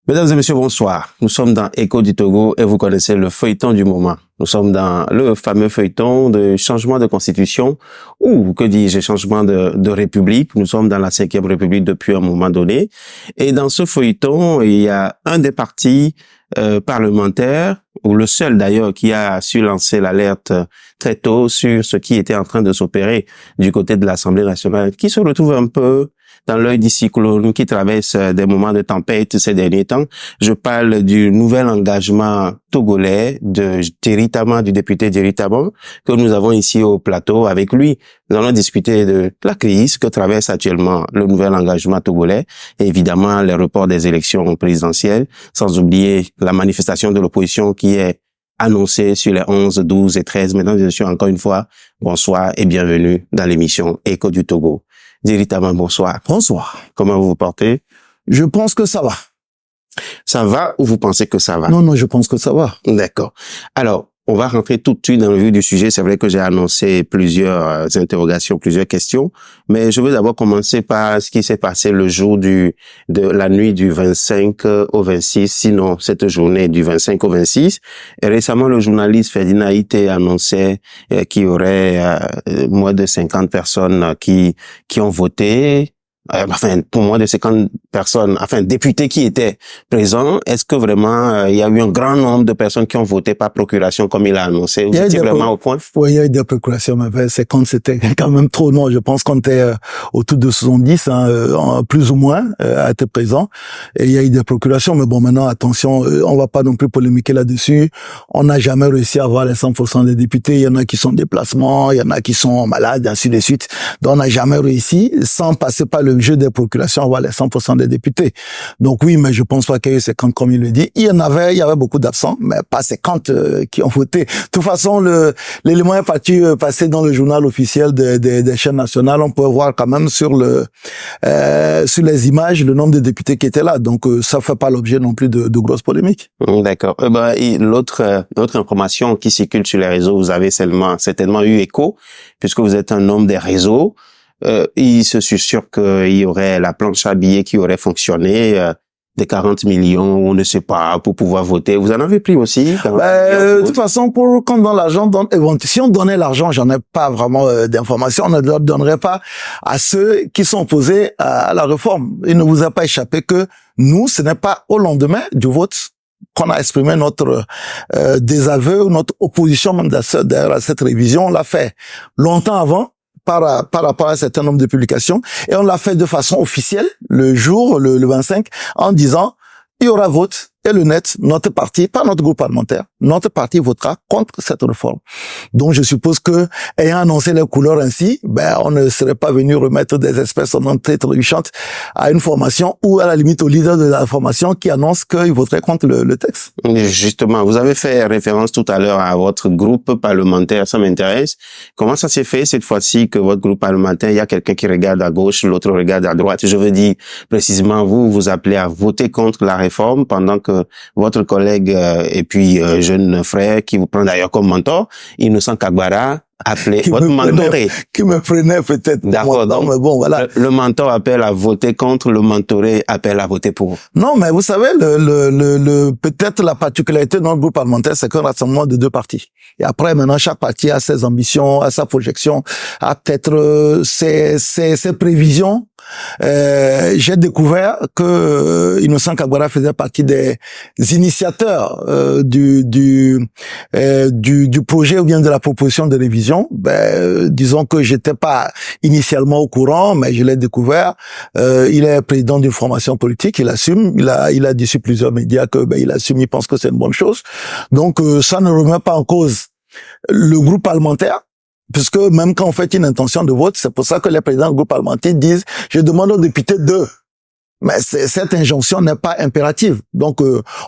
Mesdames et messieurs, bonsoir. Nous sommes dans Écho du Togo et vous connaissez le feuilleton du moment. Nous sommes dans le fameux feuilleton de changement de constitution ou, que dis-je, changement de république. Nous sommes dans la 5e République depuis un moment donné. Et dans ce feuilleton, il y a un des partis parlementaires, ou le seul d'ailleurs, qui a su lancer l'alerte très tôt sur ce qui était en train de s'opérer du côté de l'Assemblée nationale, qui se retrouve un peu dans l'œil du cyclone, qui traverse des moments de tempête ces derniers temps. Je parle du nouvel engagement togolais de Djerry Tama, du député Djerry Tama, que nous avons ici au plateau avec lui. Nous allons discuter de la crise que traverse actuellement le nouvel engagement togolais et évidemment les reports des élections présidentielles, sans oublier la manifestation de l'opposition qui est annoncée sur les 11, 12 et 13. Mesdames et messieurs, encore une fois, bonsoir et bienvenue dans l'émission Écho du Togo. Djerry Tama, bonsoir. Bonsoir. Comment vous vous portez? Je pense que ça va. Ça va ou vous pensez que ça va? Non, je pense que ça va. D'accord. Alors, on va rentrer tout de suite dans le vif du sujet. C'est vrai que j'ai annoncé plusieurs interrogations, plusieurs questions, mais je veux d'abord commencer par ce qui s'est passé le jour de la nuit du 25 au 26, sinon cette journée du 25 au 26. Et récemment, le journaliste Ferdinand Ité annonçait qu'il y aurait moins de 50 personnes qui ont voté. Pour moins de 50 personnes, députés qui étaient présents, est-ce que vraiment il y a eu un grand nombre de personnes qui ont voté par procuration comme il a annoncé? Vous étiez vraiment au point? Oui, il y a eu des procurations, mais 50 c'était quand même trop. Non, je pense qu'on était autour de 70, plus ou moins, à être présents. Et il y a eu des procurations, mais bon, maintenant, attention, on va pas non plus polémiquer là-dessus. On n'a jamais réussi à avoir les 100% des députés. Il y en a qui sont en déplacement, il y en a qui sont malades, ainsi de suite. Donc, on n'a jamais réussi, sans passer par le jeu des procurations, avoir les 100% des députés. Donc oui, mais je pense pas qu'il y ait eu 50 comme il le dit. Il y avait beaucoup d'absents, mais pas 50 qui ont voté. De toute façon, l'élément est parti passer dans le journal officiel des chaînes nationales. On peut voir quand même sur les images le nombre de députés qui étaient là. Donc ça fait pas l'objet non plus de grosses polémiques. D'accord. L'autre information qui circule sur les réseaux, vous avez certainement eu écho, puisque vous êtes un homme des réseaux. Il se susurre qu'il y aurait la planche à billets qui aurait fonctionné, des 40 millions, on ne sait pas, pour pouvoir voter. Vous en avez pris aussi? De toute façon, quand on donne l'argent, si on donnait l'argent, j'en ai pas vraiment d'informations, on ne le donnerait pas à ceux qui sont opposés à la réforme. Il ne vous a pas échappé que nous, ce n'est pas au lendemain du vote qu'on a exprimé notre désaveu ou notre opposition même à cette révision. On l'a fait longtemps avant, par rapport à un certain nombre de publications, et on l'a fait de façon officielle le 25, en disant il y aura vote, et le net, notre parti, pas notre groupe parlementaire, notre parti votera contre cette réforme. Donc je suppose que, ayant annoncé les couleurs ainsi, on ne serait pas venu remettre des espèces en entrée trébuchantes à une formation ou à la limite au leader de la formation qui annonce qu'il voterait contre le texte. Justement, vous avez fait référence tout à l'heure à votre groupe parlementaire, ça m'intéresse. Comment ça s'est fait cette fois-ci que votre groupe parlementaire, il y a quelqu'un qui regarde à gauche, l'autre regarde à droite? Je veux dire, précisément, vous appelez à voter contre la réforme pendant que votre collègue et puis jeune frère qui vous prend d'ailleurs comme mentor, Innocent Kagbara, appelé votre mentoré. Qui me prenait peut-être. D'accord. Donc, mais bon, voilà. Le mentor appelle à voter contre, le mentoré appelle à voter pour. Non, mais vous savez, peut-être la particularité de notre groupe parlementaire, c'est qu'un rassemblement de deux partis. Et après, maintenant, chaque parti a ses ambitions, a sa projection, a peut-être ses prévisions. J'ai découvert que Innocent Kagbara faisait partie des initiateurs du projet ou bien de la proposition de révision. Disons que j'étais pas initialement au courant, mais je l'ai découvert. Il est président d'une formation politique, il assume, il a dit sur plusieurs médias que il assume, il pense que c'est une bonne chose. Donc ça ne remet pas en cause le groupe parlementaire. Puisque même quand on fait une intention de vote, c'est pour ça que les présidents du groupe parlementaire disent « je demande aux députés de ». Mais cette injonction n'est pas impérative. Donc,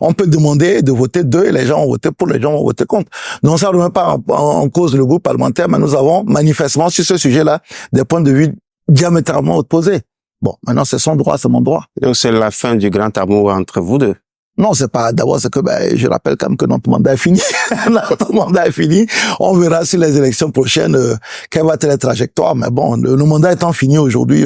on peut demander de voter deux et les gens ont voté pour, les gens ont voté contre. Donc, ça ne remet pas en cause le groupe parlementaire, mais nous avons manifestement sur ce sujet-là des points de vue diamétralement opposés. Bon, maintenant, c'est son droit, c'est mon droit. Donc, c'est la fin du grand amour entre vous deux. Non, c'est pas. D'abord, c'est que je rappelle quand même que notre mandat est fini. Notre mandat est fini. On verra sur les élections prochaines quelle va être la trajectoire. Mais bon, le mandat étant fini aujourd'hui,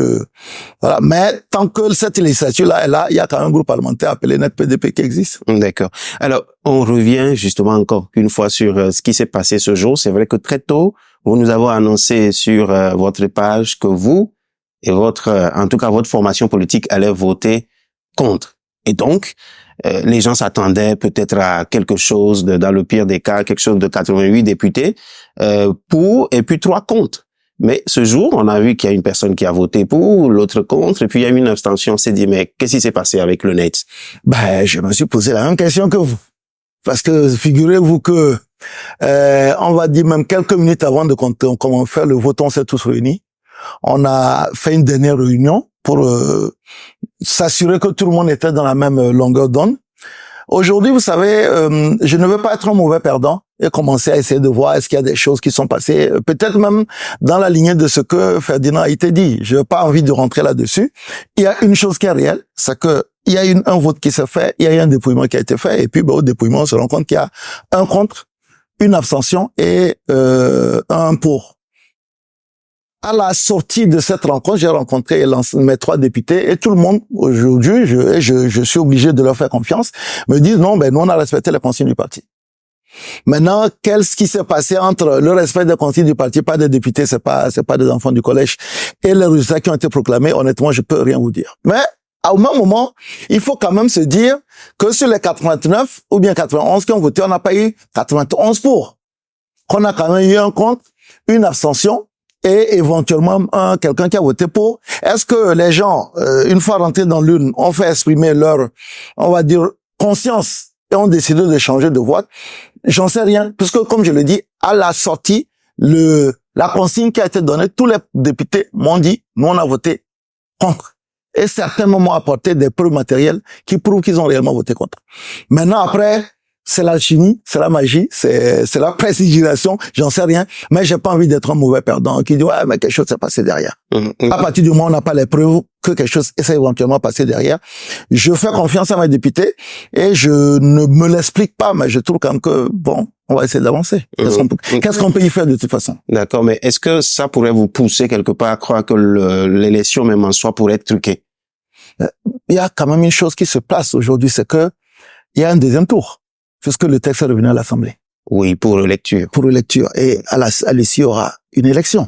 voilà. Mais tant que cette législature-là est là, il y a quand même un groupe parlementaire appelé NET-PDP qui existe. D'accord. Alors, on revient justement encore une fois sur ce qui s'est passé ce jour. C'est vrai que très tôt, vous nous avez annoncé sur votre page que vous et en tout cas votre formation politique allait voter contre. Et donc, les gens s'attendaient peut-être à quelque chose dans le pire des cas, quelque chose de 88 députés pour, et puis 3 contre. Mais ce jour, on a vu qu'il y a une personne qui a voté pour, l'autre contre, et puis il y a eu une abstention. On s'est dit, mais qu'est-ce qui s'est passé avec le net? Je me suis posé la même question que vous. Parce que figurez-vous que, on va dire même quelques minutes avant de comment faire le vote, on s'est tous réunis. On a fait une dernière réunion pour s'assurer que tout le monde était dans la même longueur d'onde. Aujourd'hui, vous savez, je ne veux pas être un mauvais perdant et commencer à essayer de voir est-ce qu'il y a des choses qui sont passées, peut-être même dans la lignée de ce que Ferdinand a été dit. Je n'ai pas envie de rentrer là-dessus. Il y a une chose qui est réelle, c'est que il y a un vote qui s'est fait, il y a eu un dépouillement qui a été fait, et puis au dépouillement, on se rend compte qu'il y a un contre, une abstention et un pour. À la sortie de cette rencontre, j'ai rencontré mes 3 députés et tout le monde, aujourd'hui, je suis obligé de leur faire confiance, me disent non, nous on a respecté les consignes du parti. Maintenant, qu'est-ce qui s'est passé entre le respect des consignes du parti, pas des députés, c'est pas des enfants du collège, et les résultats qui ont été proclamés, honnêtement, je peux rien vous dire. Mais, au même moment, il faut quand même se dire que sur les 89 ou bien 91 qui ont voté, on n'a pas eu 91 pour. Qu'on a quand même eu un contre, une abstention, et éventuellement quelqu'un qui a voté pour. Est-ce que les gens, une fois rentrés dans l'urne, ont fait exprimer leur, on va dire, conscience et ont décidé de changer de vote? J'en sais rien, puisque comme je le dis, à la sortie, la consigne qui a été donnée, tous les députés m'ont dit, nous on a voté contre. Et certains m'ont apporté des preuves matérielles qui prouvent qu'ils ont réellement voté contre. Maintenant, après, c'est l'alchimie, c'est la magie, c'est la précision, j'en sais rien, mais j'ai pas envie d'être un mauvais perdant qui dit ouais mais quelque chose s'est passé derrière. À partir du moment où on n'a pas les preuves que quelque chose s'est éventuellement passé derrière, je fais confiance à mes députés et je ne me l'explique pas, mais je trouve quand même que bon, on va essayer d'avancer. Qu'est-ce qu'on peut y faire de toute façon? D'accord, mais est-ce que ça pourrait vous pousser quelque part à croire que l'élection même en soi pourrait être truquée? Il y a quand même une chose qui se passe aujourd'hui, c'est que il y a un deuxième tour. Puisque le texte est revenu à l'Assemblée. Oui, pour relecture. Pour relecture. Et à l'issue, il y aura une élection.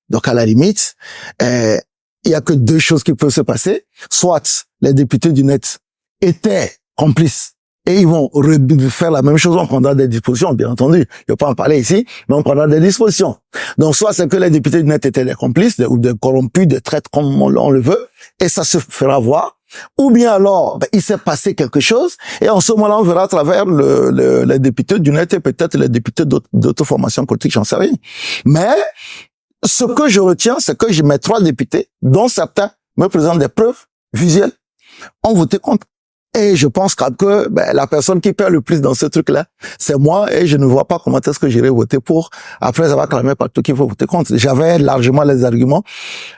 Donc, à la limite, il y a que 2 choses qui peuvent se passer. Soit les députés du net étaient complices et ils vont faire la même chose, on prendra des dispositions, bien entendu. Je ne vais pas en parler ici, mais on prendra des dispositions. Donc, soit c'est que les députés du net étaient des complices, ou des corrompus, des traîtres, comme on le veut, et ça se fera voir. Ou bien alors, il s'est passé quelque chose, et en ce moment-là, on verra à travers les députés du net et peut-être les députés d'autres formations politiques, j'en sais rien. Mais, ce que je retiens, c'est que mes 3 députés, dont certains me présentent des preuves visuelles, ont voté contre. Et je pense que la personne qui perd le plus dans ce truc-là, c'est moi, et je ne vois pas comment est-ce que j'irai voter pour, après avoir clamé partout qu'il faut voter contre. J'avais largement les arguments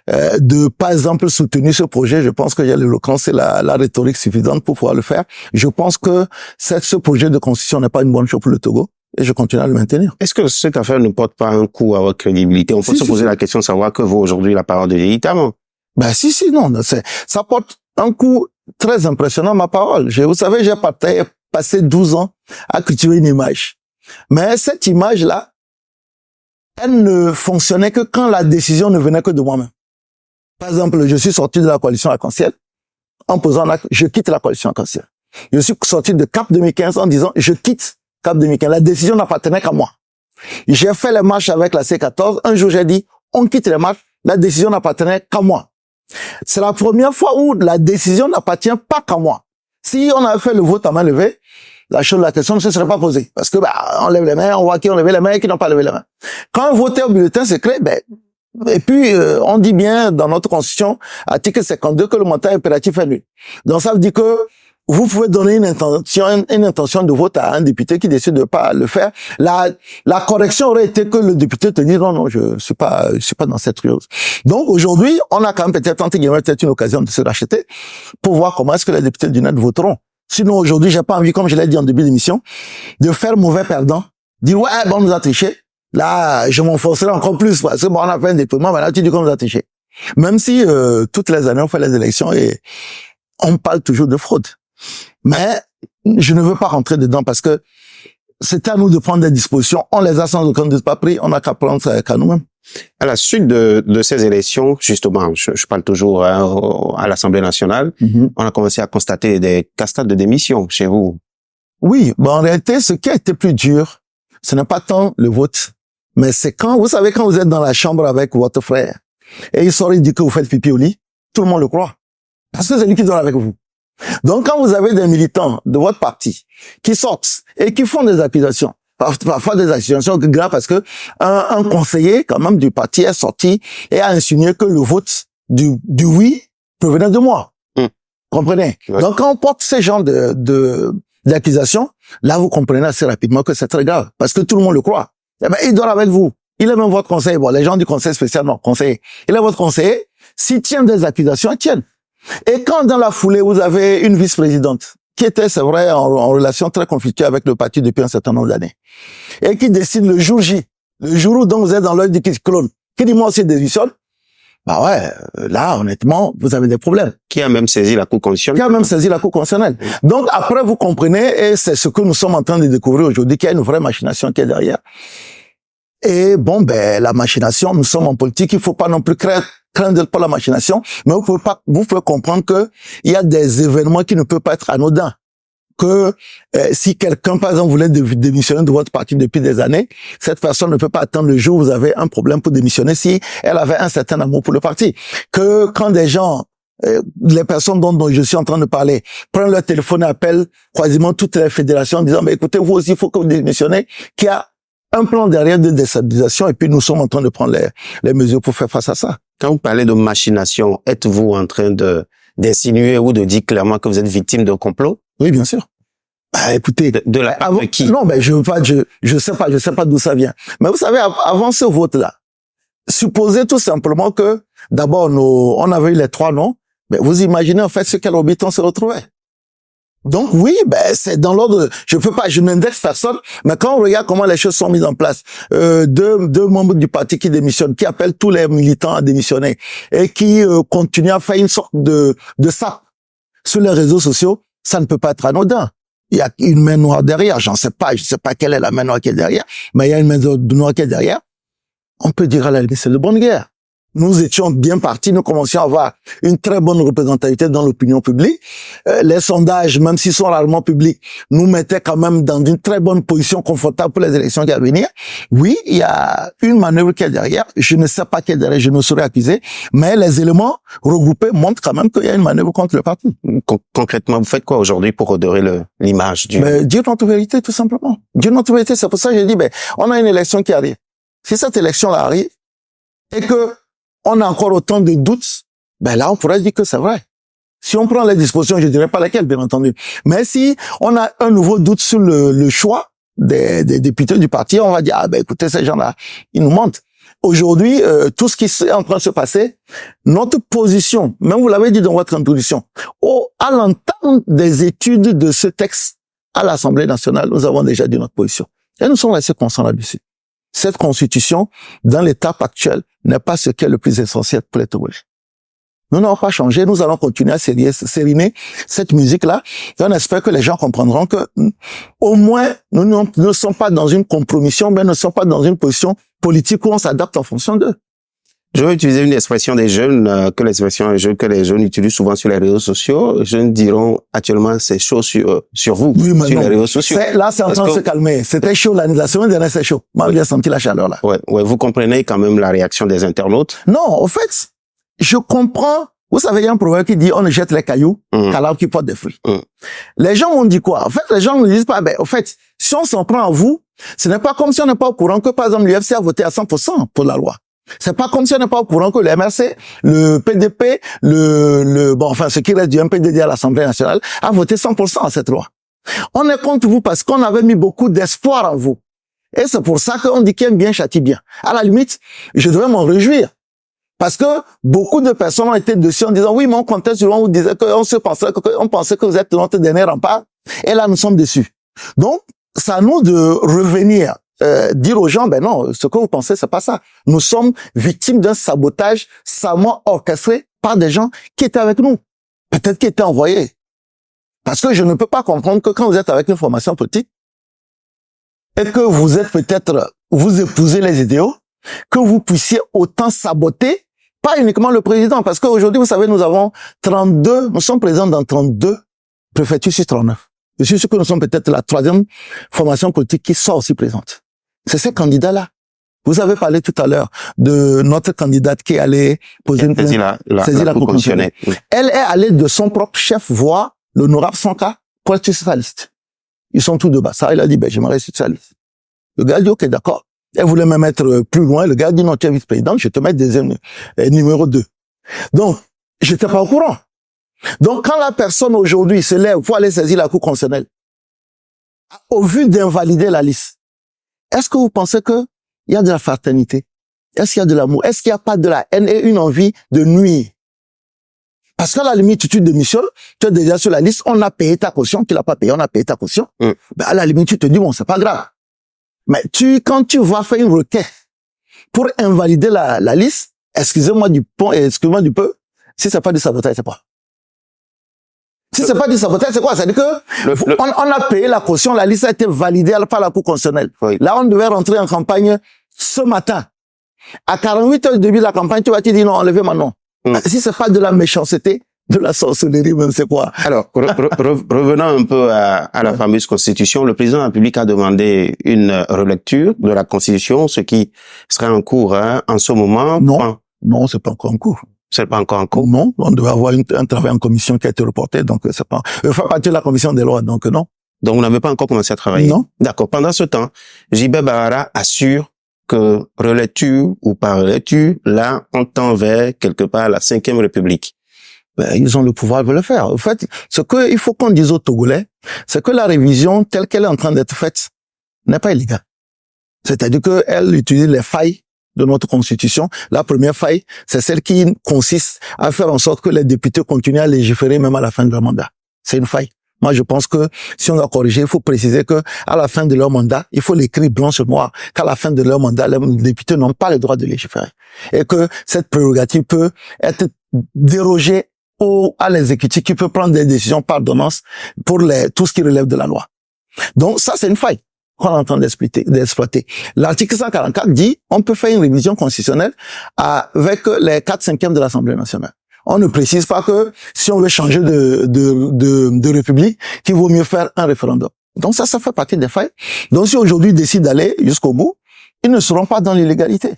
de, par exemple, soutenir ce projet. Je pense qu'il y a l'éloquence et la rhétorique suffisante pour pouvoir le faire. Je pense que ce projet de constitution n'est pas une bonne chose pour le Togo. Et je continue à le maintenir. Est-ce que cette affaire ne porte pas un coup à votre crédibilité? On peut se poser la question de savoir que vous, aujourd'hui, la parole de l'éditement. Non, ça porte un coup très impressionnant, ma parole. Vous savez, j'ai passé 12 ans à cultiver une image. Mais cette image-là, elle ne fonctionnait que quand la décision ne venait que de moi-même. Par exemple, je suis sorti de la coalition Arc-en-Ciel en posant un acte, je quitte la coalition Arc-en-Ciel. Je suis sorti de CAP 2015 en disant, je quitte CAP 2015. La décision n'appartenait qu'à moi. J'ai fait les marches avec la C14. Un jour, j'ai dit, on quitte les marches. La décision n'appartenait qu'à moi. C'est la première fois où la décision n'appartient pas qu'à moi. Si on avait fait le vote à main levée, la question ne se serait pas posée. Parce que, on lève les mains, on voit qui ont levé les mains et qui n'ont pas levé les mains. Quand on votait au bulletin secret, et puis, on dit bien dans notre constitution, article 52, que le mandat impératif est nul. Donc, ça veut dire que vous pouvez donner une intention de vote à un député qui décide de pas le faire. La correction aurait été que le député te dise non, je suis pas dans cette chose. Donc, aujourd'hui, on a quand même peut-être une occasion de se racheter pour voir comment est-ce que les députés du net voteront. Sinon, aujourd'hui, j'ai pas envie, comme je l'ai dit en début d'émission, de faire mauvais perdant. Dire, ouais, bon, on nous a triché. Là, je m'enfoncerai encore plus, parce que bon, on a fait un déploiement, mais là, tu dis qu'on nous a triché. Même si, toutes les années, on fait les élections et on parle toujours de fraude. Mais, je ne veux pas rentrer dedans parce que c'est à nous de prendre des dispositions. On les a sans aucun doute pas pris, on n'a qu'à prendre ça qu'à nous-mêmes. À la suite de ces élections, justement, je parle toujours à l'Assemblée nationale, on a commencé à constater des cascades de démission chez vous. Oui, bon, en réalité, ce qui a été plus dur, ce n'est pas tant le vote, mais c'est quand, vous savez, quand vous êtes dans la chambre avec votre frère, et il sort et dit que vous faites pipi au lit, tout le monde le croit. Parce que c'est lui qui dort avec vous. Donc, quand vous avez des militants de votre parti qui sortent et qui font des accusations, parfois des accusations graves parce que un conseiller, quand même, du parti est sorti et a insinué que le vote du oui provenait de moi. Comprenez? Ouais. Donc, quand on porte ces genres d'accusations, là, vous comprenez assez rapidement que c'est très grave parce que tout le monde le croit. Eh ben, il dort avec vous. Il est même votre conseiller. Bon, les gens du conseil spécial, non, conseiller. Il est votre conseiller. S'il tient des accusations, il tient. Et quand dans la foulée, vous avez une vice-présidente qui était, c'est vrai, en relation très conflictuelle avec le parti depuis un certain nombre d'années, et qui décide le jour J, le jour où donc vous êtes dans l'œil du clone, qui dit moi aussi démissionne, bah ouais, là, honnêtement, vous avez des problèmes. Qui a même saisi la Cour constitutionnelle. Donc après, vous comprenez, et c'est ce que nous sommes en train de découvrir aujourd'hui, qu'il y a une vraie machination qui est derrière. Et bon, ben, la machination, nous sommes en politique, il faut pas non plus craindre pour la machination, mais vous pouvez comprendre que il y a des événements qui ne peuvent pas être anodins. Que si quelqu'un, par exemple, voulait démissionner de votre parti depuis des années, cette personne ne peut pas attendre le jour où vous avez un problème pour démissionner si elle avait un certain amour pour le parti. Que quand des gens, les personnes dont je suis en train de parler, prennent leur téléphone et appellent quasiment toutes les fédérations en disant, mais écoutez, vous aussi, il faut que vous démissionnez, qu'il y a un plan derrière de déstabilisation et puis nous sommes en train de prendre les mesures pour faire face à ça. Quand vous parlez de machination, êtes-vous en train d'insinuer ou de dire clairement que vous êtes victime d'un complot? Oui, bien sûr. Bah, écoutez, de qui? Non, ben je sais pas d'où ça vient. Mais vous savez, avant ce vote-là, supposez tout simplement que d'abord on avait eu les 3 noms. Ben vous imaginez en fait ce quel habitant se retrouvait. Donc oui, ben c'est dans l'ordre. Je n'indexe personne, mais quand on regarde comment les choses sont mises en place, deux membres du parti qui démissionnent, qui appellent tous les militants à démissionner et qui continuent à faire une sorte de sape sur les réseaux sociaux, ça ne peut pas être anodin. Il y a une main noire derrière. Je sais pas quelle est la main noire qui est derrière, mais il y a une main noire qui est derrière. On peut dire à la limite c'est de bonne guerre. Nous étions bien partis, nous commencions à avoir une très bonne représentativité dans l'opinion publique. Les sondages, même s'ils sont rarement publics, nous mettaient quand même dans une très bonne position confortable pour les élections qui vont venir. Oui, il y a une manœuvre qui est derrière. Je ne sais pas qui est derrière, je ne saurais accuser, mais les éléments regroupés montrent quand même qu'il y a une manœuvre contre le parti. Concrètement, vous faites quoi aujourd'hui pour redorer l'image du... Dire notre vérité, tout simplement. Dire notre vérité, c'est pour ça que j'ai dit, on a une élection qui arrive. Si cette élection-là arrive, et que on a encore autant de doutes, là, on pourrait dire que c'est vrai. Si on prend les dispositions, je dirais pas lesquelles, bien entendu. Mais si on a un nouveau doute sur le choix des députés du parti, on va dire, écoutez, ces gens-là, ils nous mentent. Aujourd'hui, tout ce qui est en train de se passer, notre position, même vous l'avez dit dans votre introduction, à l'entame des études de ce texte à l'Assemblée nationale, nous avons déjà dit notre position. Et nous sommes restés constants là-dessus. Cette constitution, dans l'étape actuelle, n'est pas ce qui est le plus essentiel pour les Togolais. Nous n'allons pas changer, nous allons continuer à sériner cette musique-là, et on espère que les gens comprendront que, au moins, nous ne sommes pas dans une compromission, mais nous ne sommes pas dans une position politique où on s'adapte en fonction d'eux. Je vais utiliser une expression des jeunes, que les jeunes utilisent souvent sur les réseaux sociaux. Les jeunes diront actuellement c'est chaud sur vous, oui, sur les réseaux sociaux. Là, c'est en train de se calmer. C'était chaud la semaine dernière, c'est chaud. Moi, j'ai senti la chaleur là. Ouais, vous comprenez quand même la réaction des internautes? Non, au fait, je comprends. Vous savez, il y a un proverbe qui dit on ne jette les cailloux qu'à l'arbre qui porte des fruits. Les gens m'ont dit quoi? En fait, les gens ne disent pas, au fait, si on s'en prend à vous, ce n'est pas comme si on n'est pas au courant que, par exemple, l'UFC a voté à 100% pour la loi. C'est pas comme si on n'est pas au courant que le MRC, le PDP, ce qui reste du MPDD à l'Assemblée nationale, a voté 100% à cette loi. On est contre vous parce qu'on avait mis beaucoup d'espoir en vous. Et c'est pour ça qu'on dit qu'il aime bien châtie bien. À la limite, je devrais m'en réjouir. Parce que beaucoup de personnes ont été dessus en disant, oui, mais on comptait sur, on vous disait on pensait que vous êtes notre dernier rempart. Et là, nous sommes déçus. Donc, c'est à nous de revenir, dire aux gens, ben non, ce que vous pensez, c'est pas ça. Nous sommes victimes d'un sabotage savamment orchestré par des gens qui étaient avec nous. Peut-être qui étaient envoyés. Parce que je ne peux pas comprendre que quand vous êtes avec une formation politique, et que vous êtes peut-être, vous épousez les idéaux, que vous puissiez autant saboter, pas uniquement le président, parce qu'aujourd'hui, vous savez, nous sommes présents dans 32 préfectures sur 39. Je suis sûr que nous sommes peut-être la 3e formation politique qui soit aussi présente. C'est ces candidats-là. Vous avez parlé tout à l'heure de notre candidate qui est allée poser une plainte, saisir la Cour constitutionnelle. Elle est allée de son propre chef voir l'honorable Sanka pour être sur sa liste. Ils sont tous de bas. Ça, il a dit, ben, j'aimerais sur sa liste. Le gars dit, ok, d'accord. Elle voulait même être plus loin. Le gars dit, non, tu es vice-président, je vais te mettre numéro 2. Donc, j'étais pas au courant. Donc, quand la personne aujourd'hui se lève pour aller saisir la Cour constitutionnelle, au vu d'invalider la liste, est-ce que vous pensez que il y a de la fraternité? Est-ce qu'il y a de l'amour? Est-ce qu'il n'y a pas de la haine et une envie de nuire? Parce qu'à la limite, tu démissionnes, tu es déjà sur la liste, on a payé ta caution, tu l'as pas payé, on a payé ta caution. Ben, à la limite, tu te dis, bon, c'est pas grave. Mais quand tu vas faire une requête pour invalider la liste, excusez-moi du peu, si c'est pas du sabotage, c'est quoi? Si c'est pas du sabotage, c'est quoi? C'est-à-dire que on a payé la caution, la liste a été validée par la Cour constitutionnelle. Oui. Là, on devait rentrer en campagne ce matin. À 48 heures du début de la campagne, tu vas te dire non, enlevez maintenant. Si c'est pas de la méchanceté, de la sorcellerie, même c'est quoi? Alors, revenons un peu à la fameuse Constitution. Le président de la République a demandé une relecture de la Constitution, ce qui serait en cours en ce moment. Non, c'est pas encore en cours. C'est pas encore en cours? Non, on devait avoir un travail en commission qui a été reporté, donc c'est pas... Il faut partir de la commission des lois, donc non. Donc vous n'avez pas encore commencé à travailler? Non. D'accord. Pendant ce temps, Gilbert Barara assure que relecture ou pas relecture, là, on tend vers quelque part la 5e République. Ben, ils ont le pouvoir de le faire. En fait, ce qu'il faut qu'on dise aux Togolais, c'est que la révision telle qu'elle est en train d'être faite n'est pas illégale. C'est-à-dire qu'elle utilise les failles de notre Constitution. La première faille, c'est celle qui consiste à faire en sorte que les députés continuent à légiférer même à la fin de leur mandat. C'est une faille. Moi, je pense que si on doit corriger, il faut préciser que à la fin de leur mandat, il faut l'écrire blanc sur noir, qu'à la fin de leur mandat, les députés n'ont pas le droit de légiférer. Et que cette prérogative peut être dérogée à l'exécutif qui peut prendre des décisions par ordonnance pour tout ce qui relève de la loi. Donc, ça, c'est une faille qu'on est en train d'exploiter. L'article 144 dit, on peut faire une révision constitutionnelle avec les 4/5 de l'Assemblée nationale. On ne précise pas que si on veut changer de république, qu'il vaut mieux faire un référendum. Donc ça fait partie des failles. Donc si aujourd'hui ils décident d'aller jusqu'au bout, ils ne seront pas dans l'illégalité.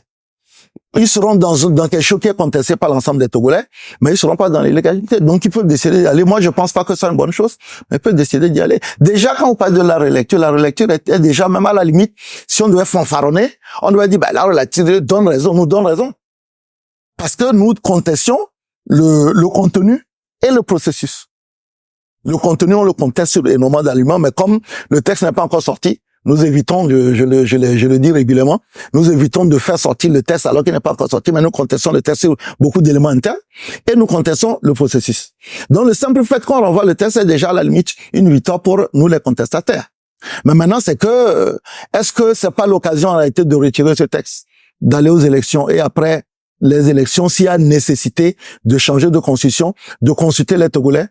Ils seront dans quelque chose qui est contesté par l'ensemble des Togolais, mais ils seront pas dans l'illégalité. Donc ils peuvent décider d'y aller. Moi, je pense pas que c'est une bonne chose, mais ils peuvent décider d'y aller. Déjà, quand on parle de la relecture est déjà même à la limite, si on devait fanfaronner, on devait dire, la relecture nous donne raison. Parce que nous contestions le contenu et le processus. Le contenu, on le conteste sur énormément d'aliments, mais comme le texte n'est pas encore sorti, nous évitons, je le dis régulièrement, nous évitons de faire sortir le texte alors qu'il n'est pas encore sorti, mais nous contestons le texte sur beaucoup d'éléments internes et nous contestons le processus. Donc le simple fait qu'on renvoie le texte est déjà à la limite une victoire pour nous les contestataires. Mais maintenant, c'est que, est-ce que c'est pas l'occasion en réalité de retirer ce texte, d'aller aux élections et après les élections, s'il y a nécessité de changer de constitution, de consulter les Togolais,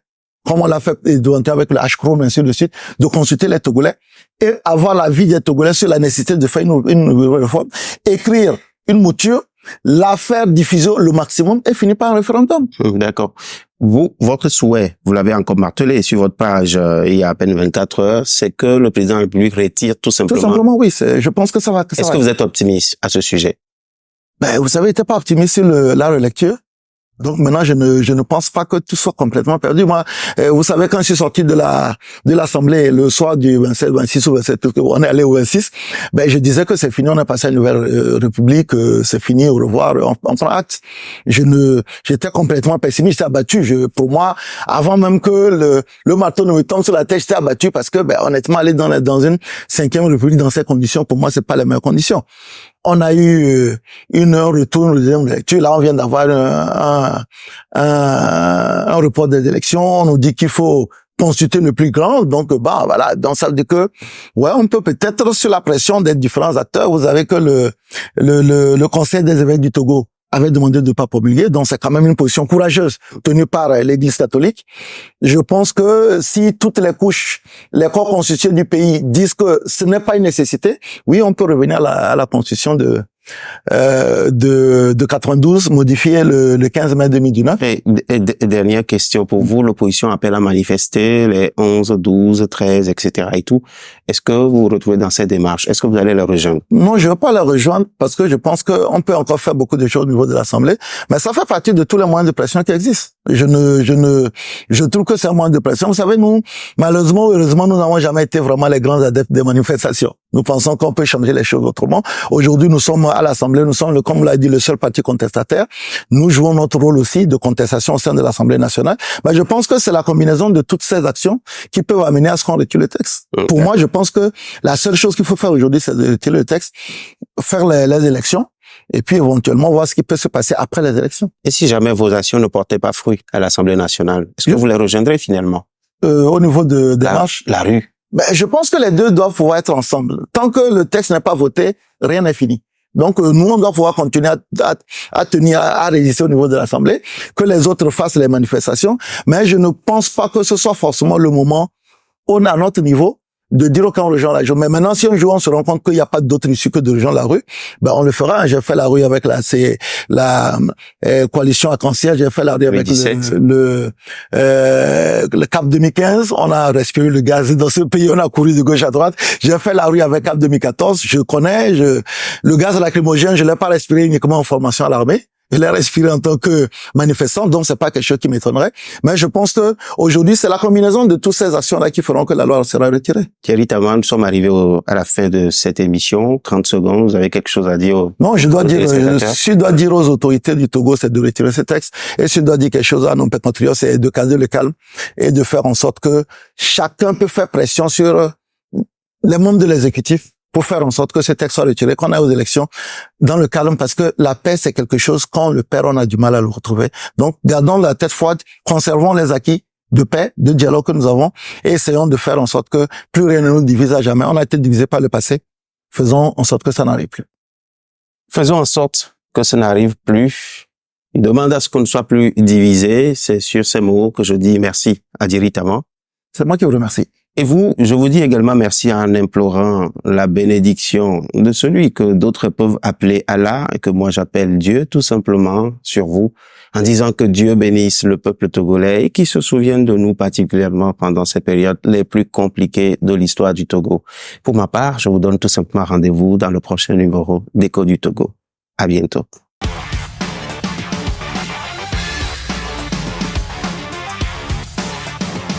comme on l'a fait avec le H-Chrome, ainsi de suite, de consulter les Togolais et avoir l'avis des Togolais sur la nécessité de faire une réforme, écrire une mouture, la faire diffuser le maximum et finir par un référendum. D'accord. Votre souhait, vous l'avez encore martelé sur votre page il y a à peine 24 heures, c'est que le président de la République retire tout simplement. Tout simplement, oui. Je pense que ça va. Est-ce que vous êtes optimiste à ce sujet? Ben, vous savez, j'étais pas optimiste sur la relecture. Donc maintenant, je ne pense pas que tout soit complètement perdu. Moi, vous savez, quand je suis sorti de l'Assemblée le soir du 27, 26 ou 27, on est allé au 26, ben je disais que c'est fini, on a passé à une nouvelle république, c'est fini, au revoir, on prend acte. J'étais complètement pessimiste, j'étais abattu. Pour moi, avant même que le marteau ne me tombe sur la tête, j'étais abattu parce que, ben honnêtement, aller dans une 5e république dans ces conditions, pour moi, c'est pas les meilleures conditions. On a eu une retour de deuxième lecture. Là, on vient d'avoir un report des élections. On nous dit qu'il faut consulter le plus grand. Donc, voilà. Donc, ça veut dire que, ouais, on peut peut-être, sur la pression des différents acteurs, vous avez que le Conseil des évêques du Togo avait demandé de ne pas promulguer, donc c'est quand même une position courageuse tenue par l'Église catholique. Je pense que si toutes les couches, les corps constitués du pays disent que ce n'est pas une nécessité, oui, on peut revenir à la constitution de 92, modifiée le 15 mai 2019. Et dernière question pour vous, l'opposition appelle à manifester les 11, 12, 13, etc. et tout. Est-ce que vous vous retrouvez dans cette démarche? Est-ce que vous allez la rejoindre? Non, je ne veux pas la rejoindre parce que je pense qu'on peut encore faire beaucoup de choses au niveau de l'Assemblée, mais ça fait partie de tous les moyens de pression qui existent. Je trouve que c'est un moyen de pression. Vous savez, nous, malheureusement ou heureusement, nous n'avons jamais été vraiment les grands adeptes des manifestations. Nous pensons qu'on peut changer les choses autrement. Aujourd'hui, nous sommes à l'Assemblée, nous sommes, comme l'a dit, le seul parti contestataire. Nous jouons notre rôle aussi de contestation au sein de l'Assemblée nationale. Mais je pense que c'est la combinaison de toutes ces actions qui peuvent amener à ce qu'on retire le texte. Okay. Pour moi, je pense que la seule chose qu'il faut faire aujourd'hui, c'est de retirer le texte, faire les élections, et puis éventuellement voir ce qui peut se passer après les élections. Et si jamais vos actions ne portaient pas fruit à l'Assemblée nationale, est-ce que vous les rejoindrez finalement? Au niveau de marches, la rue. Ben, je pense que les deux doivent pouvoir être ensemble. Tant que le texte n'est pas voté, rien n'est fini. Donc, nous, on doit pouvoir continuer à résister au niveau de l'Assemblée, que les autres fassent les manifestations. Mais je ne pense pas que ce soit forcément le moment, à notre niveau, de dire qu'on rejoint la rue. Mais maintenant, si un jour on se rend compte qu'il n'y a pas d'autre issue que de rejoindre la rue, ben on le fera. J'ai fait la rue avec la coalition arc-en-ciel, j'ai fait la rue avec le Cap 2015. On a respiré le gaz dans ce pays, on a couru de gauche à droite. J'ai fait la rue avec Cap 2014. Je connais, le gaz lacrymogène, je l'ai pas respiré uniquement en formation à l'armée. Je l'ai respiré en tant que manifestant, donc c'est pas quelque chose qui m'étonnerait. Mais je pense que aujourd'hui, c'est la combinaison de toutes ces actions-là qui feront que la loi sera retirée. Thierry Tama, nous sommes arrivés à la fin de cette émission. 30 secondes, vous avez quelque chose à dire? Non, je dois dire aux autorités du Togo, c'est de retirer ce texte. Et si je dois dire quelque chose à nos compatriotes, c'est de garder le calme et de faire en sorte que chacun peut faire pression sur les membres de l'exécutif pour faire en sorte que ce texte soit retiré, qu'on aille aux élections dans le calme, parce que la paix, c'est quelque chose, quand on le perd, on a du mal à le retrouver. Donc, gardons la tête froide, conservons les acquis de paix, de dialogue que nous avons, et essayons de faire en sorte que plus rien ne nous divise à jamais. On a été divisé par le passé. Faisons en sorte que ça n'arrive plus. Faisons en sorte que ça n'arrive plus. Il demande à ce qu'on ne soit plus divisé. C'est sur ces mots que je dis merci à Thierry Tama. C'est moi qui vous remercie. Et vous, je vous dis également merci en implorant la bénédiction de celui que d'autres peuvent appeler Allah et que moi j'appelle Dieu tout simplement sur vous, en disant que Dieu bénisse le peuple togolais et qu'il se souvienne de nous particulièrement pendant ces périodes les plus compliquées de l'histoire du Togo. Pour ma part, je vous donne tout simplement rendez-vous dans le prochain numéro d'Écho du Togo. À bientôt.